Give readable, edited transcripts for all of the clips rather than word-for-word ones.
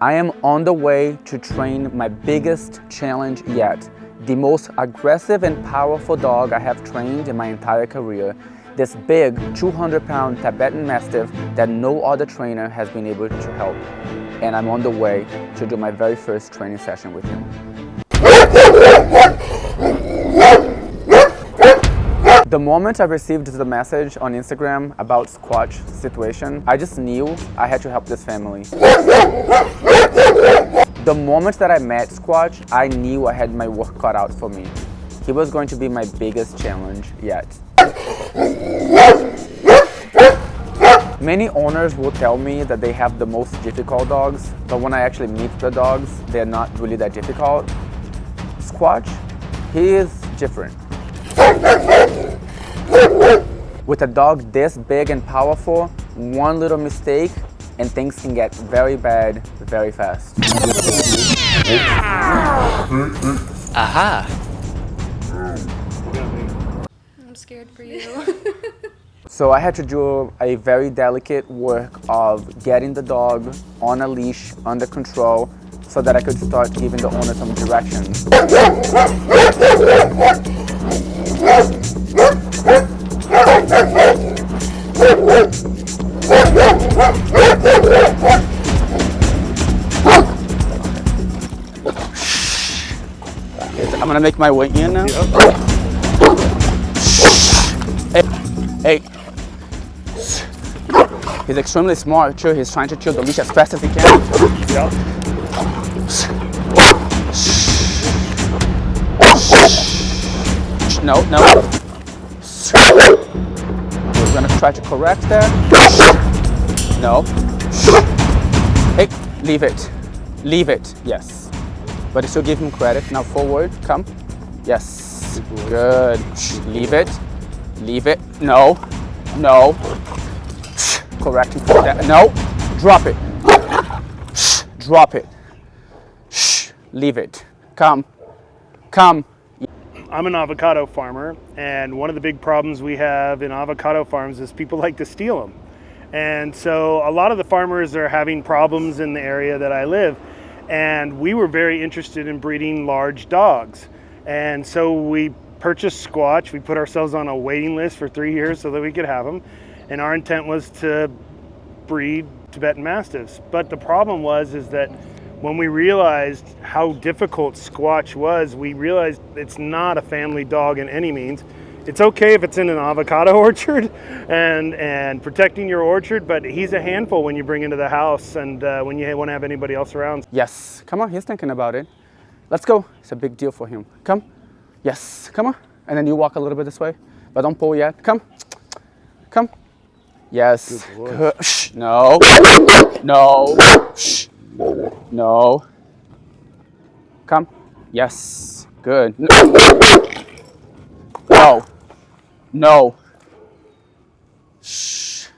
I am on the way to train my biggest challenge yet. The most aggressive and powerful dog I have trained in my entire career. This big 200-pound Tibetan Mastiff that no other trainer has been able to help. And I'm on the way to do my very first training session with him. The moment I received the message on Instagram about Squatch situation, I just knew I had to help this family. The moment that I met Squatch, I knew I had my work cut out for me. He was going to be my biggest challenge yet. Many owners will tell me that they have the most difficult dogs, but when I actually meet the dogs, they're not really that difficult. Squatch, he is different. With a dog this big and powerful, one little mistake and things can get very bad very fast. Aha! I'm scared for you. So I had to do a very delicate work of getting the dog on a leash, under control, so that I could start giving the owner some directions. I'm gonna make my way in now. Hey. He's extremely smart too. He's trying to chew the leash as fast as he can. Yep. No. We're gonna try to correct that. No. Hey, leave it. Leave it. Yes. But still give him credit. Now forward. Come. Yes. Good. Leave it. Leave it. No. Correct him for that. No. Drop it. Drop it. Leave it. Come. I'm an avocado farmer, and one of the big problems we have in avocado farms is people like to steal them. And so a lot of the farmers are having problems in the area that I live, and we were very interested in breeding large dogs. And so we purchased Squatch. We put ourselves on a waiting list for 3 years so that we could have them. And our intent was to breed Tibetan Mastiffs. But the problem was that when we realized how difficult Squatch was, we realized it's not a family dog in any means. It's okay if it's in an avocado orchard and protecting your orchard, but he's a handful when you bring into the house and when you want to have anybody else around. Yes, come on, he's thinking about it. Let's go. It's a big deal for him. Come. Yes, come on. And then you walk a little bit this way, but don't pull yet. Come. Yes. Good. Shh. No. Shh. No. Come. Yes. Good. No. Shh.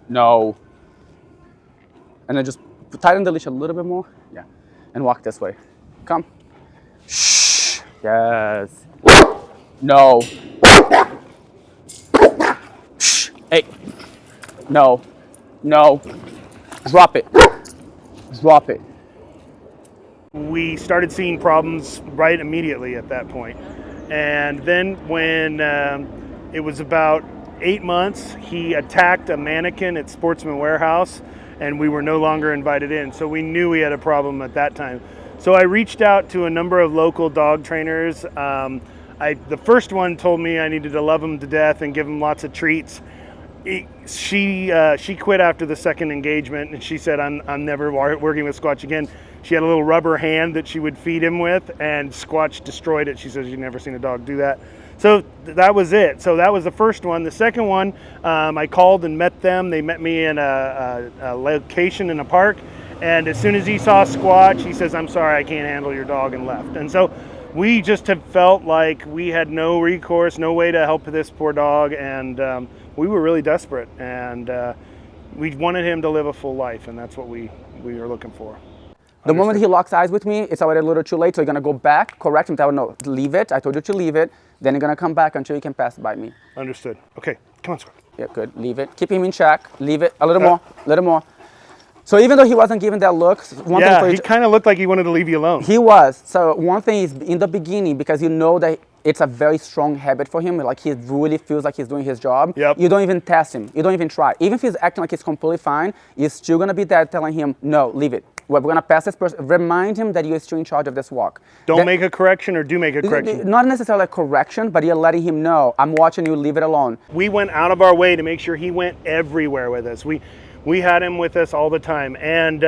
No. And then just tighten the leash a little bit more. Yeah. And walk this way. Come. Shh. Yes. No. Shh. Hey. No. Drop it. We started seeing problems right immediately at that point. And then when it was about 8 months, he attacked a mannequin at Sportsman Warehouse, and we were no longer invited in. So we knew we had a problem at that time. So I reached out to a number of local dog trainers. The first one told me I needed to love him to death and give him lots of treats. She quit after the second engagement, and she said, I'm never working with Squatch again. She had a little rubber hand that she would feed him with, and Squatch destroyed it. She says, you've never seen a dog do that. So that was it. So that was the first one. The second one, I called and met them. They met me in a location in a park, and as soon as he saw Squatch, he says, I'm sorry, I can't handle your dog, and left. And so we just have felt like we had no recourse, no way to help this poor dog, and we were really desperate, and we wanted him to live a full life, and that's what we were looking for. The moment he locks eyes with me, it's already a little too late, so you're gonna go back, correct him, tell him, no, leave it, I told you to leave it, then you're gonna come back until you can pass by me. Understood. Okay, come on, Scott. Yeah, good. Leave it. Keep him in check. Leave it. A little more. A little more. So even though he wasn't giving that look, one thing for he kind of looked like he wanted to leave you alone. He was. So one thing is in the beginning, because you know that it's a very strong habit for him, like he really feels like he's doing his job. Yep. You don't even test him. You don't even try. Even if he's acting like he's completely fine, you're still gonna be there telling him, no, leave it. We're gonna pass this person. Remind him that you're still in charge of this walk. Don't make a correction or do make a correction. Not necessarily a correction, but you're letting him know, I'm watching you, leave it alone. We went out of our way to make sure he went everywhere with us. We had him with us all the time. And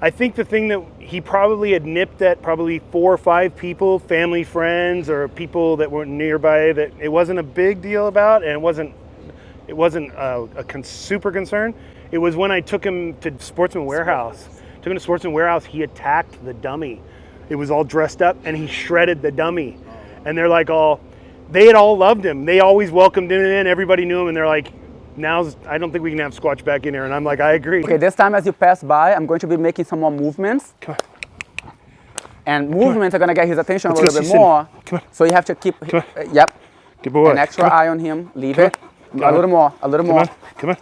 I think the thing that he probably had nipped at probably 4 or 5 people, family, friends, or people that were nearby that it wasn't a big deal about, and it wasn't super concern. It was when I took him to Sportsman Warehouse. Took him to Sportsman Warehouse, he attacked the dummy. It was all dressed up and he shredded the dummy. And they're like they had all loved him. They always welcomed him in, everybody knew him, and they're like, I don't think we can have Squatch back in here. And I'm like, I agree. Okay, this time as you pass by, I'm going to be making some more movements. Come on. And movements are going to get his attention a little bit more. Come on. So you have to keep, yep. Good boy. An extra eye on him. Leave it. A little more, a little more. Come on.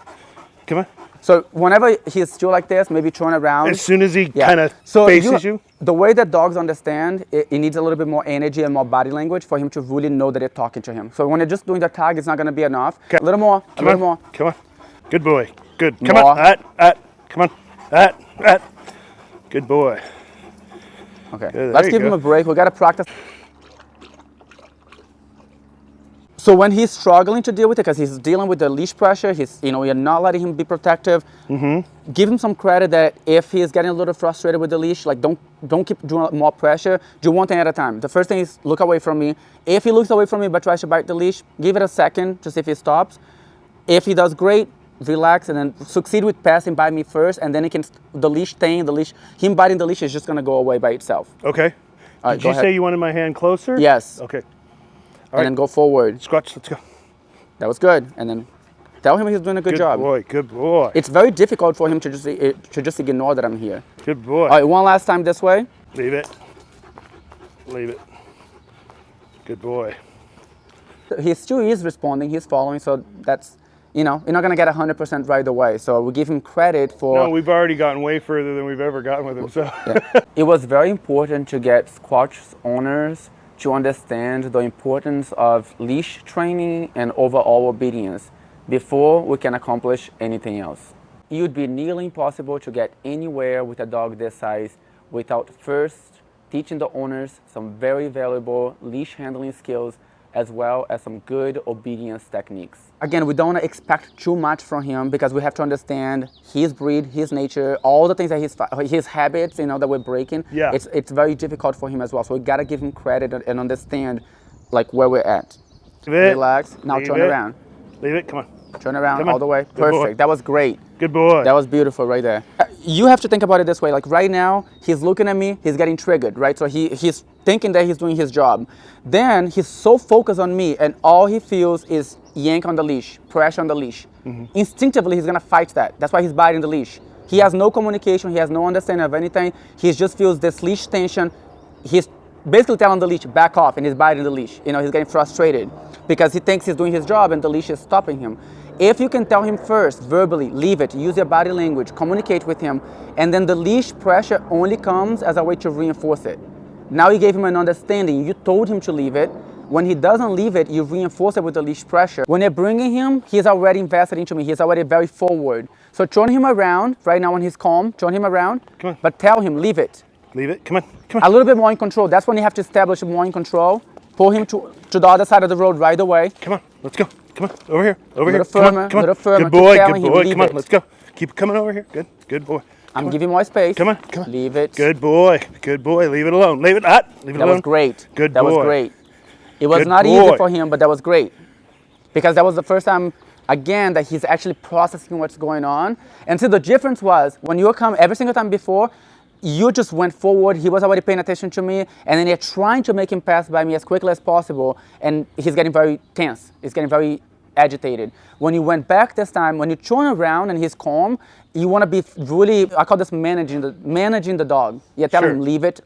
Come on. So whenever he's still like this, maybe turn around. As soon as he kind of faces you? The way that dogs understand, it needs a little bit more energy and more body language for him to really know that you're talking to him. So when you're just doing the tag, it's not going to be enough. Okay. A little more, a little more. Come on. Good boy. Good. Come More. on. Come on. Good boy. Okay, Good. let's give him a break. We got to practice. So when he's struggling to deal with it, because he's dealing with the leash pressure, you're not letting him be protective. Mm-hmm. Give him some credit that if he's getting a little frustrated with the leash, like don't keep doing more pressure. Do one thing at a time. The first thing is look away from me. If he looks away from me but tries to bite the leash, give it a second to see if he stops. If he does great, relax and then succeed with passing by me first, and then him biting the leash is just gonna go away by itself. Okay. All right, Did you say you wanted my hand closer? Yes. Okay. And then go forward. Squatch, let's go. That was good. And then tell him he's doing a good job. Good boy. It's very difficult for him to just ignore that I'm here. Good boy. All right, one last time this way. Leave it. Good boy. He still is responding, he's following, so that's, you're not gonna get 100% right away. So we give him credit for... No, we've already gotten way further than we've ever gotten with him, so... Yeah. It was very important to get Squatch owners to understand the importance of leash training and overall obedience before we can accomplish anything else. It would be nearly impossible to get anywhere with a dog this size without first teaching the owners some very valuable leash handling skills as well as some good obedience techniques. Again, we don't expect too much from him because we have to understand his breed, his nature, all the things that his habits, that we're breaking. Yeah. It's very difficult for him as well. So we gotta give him credit and understand like where we're at. Relax. Now turn around. Leave it. Come on. Turn around all the way. Good boy. Perfect. That was great. Good boy. That was beautiful right there. You have to think about it this way. Like right now, he's looking at me, he's getting triggered, right? So he's thinking that he's doing his job. Then he's so focused on me and all he feels is yank on the leash, pressure on the leash. Mm-hmm. Instinctively, he's gonna fight that. That's why he's biting the leash. He has no communication, he has no understanding of anything. He just feels this leash tension. He's basically telling the leash, back off, and he's biting the leash. He's getting frustrated because he thinks he's doing his job and the leash is stopping him. If you can tell him first, verbally, leave it, use your body language, communicate with him, and then the leash pressure only comes as a way to reinforce it. Now you gave him an understanding, you told him to leave it. When he doesn't leave it, you reinforce it with the leash pressure. When you're bringing him, he's already invested into me, he's already very forward. So turn him around, right now when he's calm, turn him around, come on. But tell him, leave it. Leave it, come on. A little bit more in control, that's when you have to establish more in control. Pull him to the other side of the road right away. Come on, let's go. Come on, over here. Over here. Firmer, come on. Little firmer. Good boy, Come on, let's go. Keep coming over here. Good boy. I'm giving more space. Come on. Leave it. Good boy. Leave it alone. Leave it alone. That was great. Good boy. That was great. It was not easy for him, but that was great. Because that was the first time, again, that he's actually processing what's going on. And so the difference was, when you come every single time before, you just went forward, he was already paying attention to me, and then you're trying to make him pass by me as quickly as possible, and he's getting very tense. He's getting very agitated. When you went back this time, when you turn around and he's calm, you want to be really, I call this managing the dog. You tell him leave it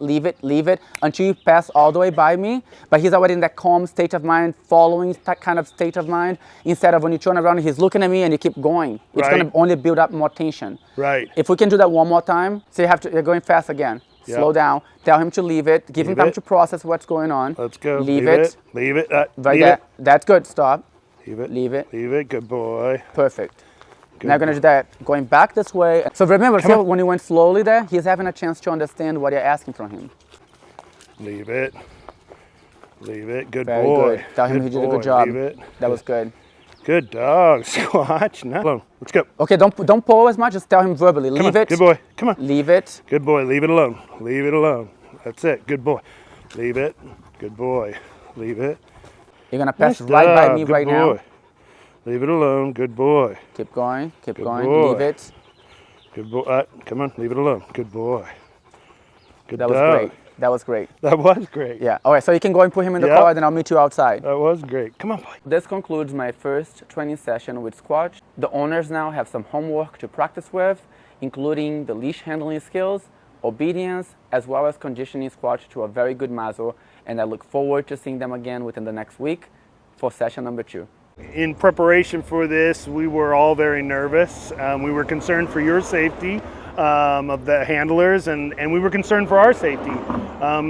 until you pass all the way by me, but he's already in that calm state of mind, following that kind of state of mind, instead of when you turn around and he's looking at me and you keep going. It's going to only build up more tension. Right. If we can do that one more time, so you're going fast again. Yep. Slow down, tell him to leave it, give him time to process what's going on. Let's go. Leave it. Leave it. Right leave there. it. That's good, stop. Leave it. Leave it. Leave it. Good boy. Perfect. Good Now I'm going to do that, going back this way. So remember, see when you went slowly there, he's having a chance to understand what you're asking from him. Leave it. Leave it. Good Very boy. good. Tell him he did a boy. good job. Leave it. That was good. Good dog. Squatch. No. Let's go. Okay, don't pull as much, just tell him verbally. Come Leave on. it. Good boy. Come on. Leave it. Good boy. Leave it alone. Leave it alone. That's it. Good boy. Leave it. Good boy. Leave it. You're going to pass Nice right by dog. me Good right boy. now. Leave it alone. Good boy. Keep going. Keep going. boy. Leave it. Good boy. Come on. Leave it alone. Good boy. Good That dog. was great. That was great. That was great. Yeah. All right, so you can go and put him in the Yep. car, then I'll meet you outside. That was great. Come on, boy. This concludes my first training session with Squatch. The owners now have some homework to practice with, including the leash handling skills, obedience, as well as conditioning Squatch to a very good muzzle, and I look forward to seeing them again within the next week for session number 2. In preparation for this, we were all very nervous. We were concerned for your safety of the handlers, and we were concerned for our safety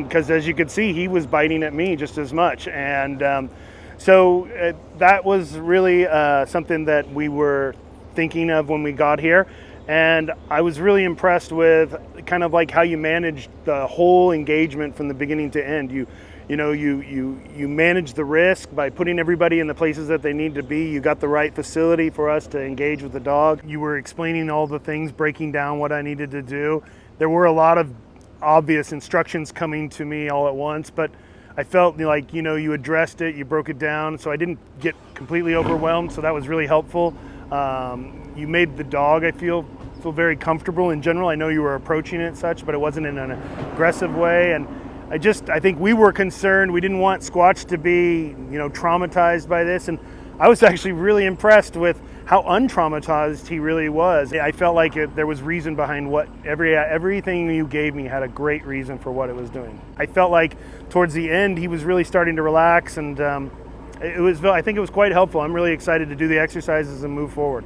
because as you could see, he was biting at me just as much. And so that was really something that we were thinking of when we got here. And I was really impressed with kind of like how you managed the whole engagement from the beginning to end. You manage the risk by putting everybody in the places that they need to be. You got the right facility for us to engage with the dog. You were explaining all the things, breaking down what I needed to do. There were a lot of obvious instructions coming to me all at once, but I felt like, you addressed it, you broke it down, so I didn't get completely overwhelmed, so that was really helpful. You made the dog, I feel very comfortable in general. I know you were approaching it such, but it wasn't in an aggressive way. And I think we were concerned. We didn't want Squatch to be, traumatized by this. And I was actually really impressed with how untraumatized he really was. I felt like there was reason behind what everything you gave me had a great reason for what it was doing. I felt like towards the end, he was really starting to relax, and I think it was quite helpful. I'm really excited to do the exercises and move forward.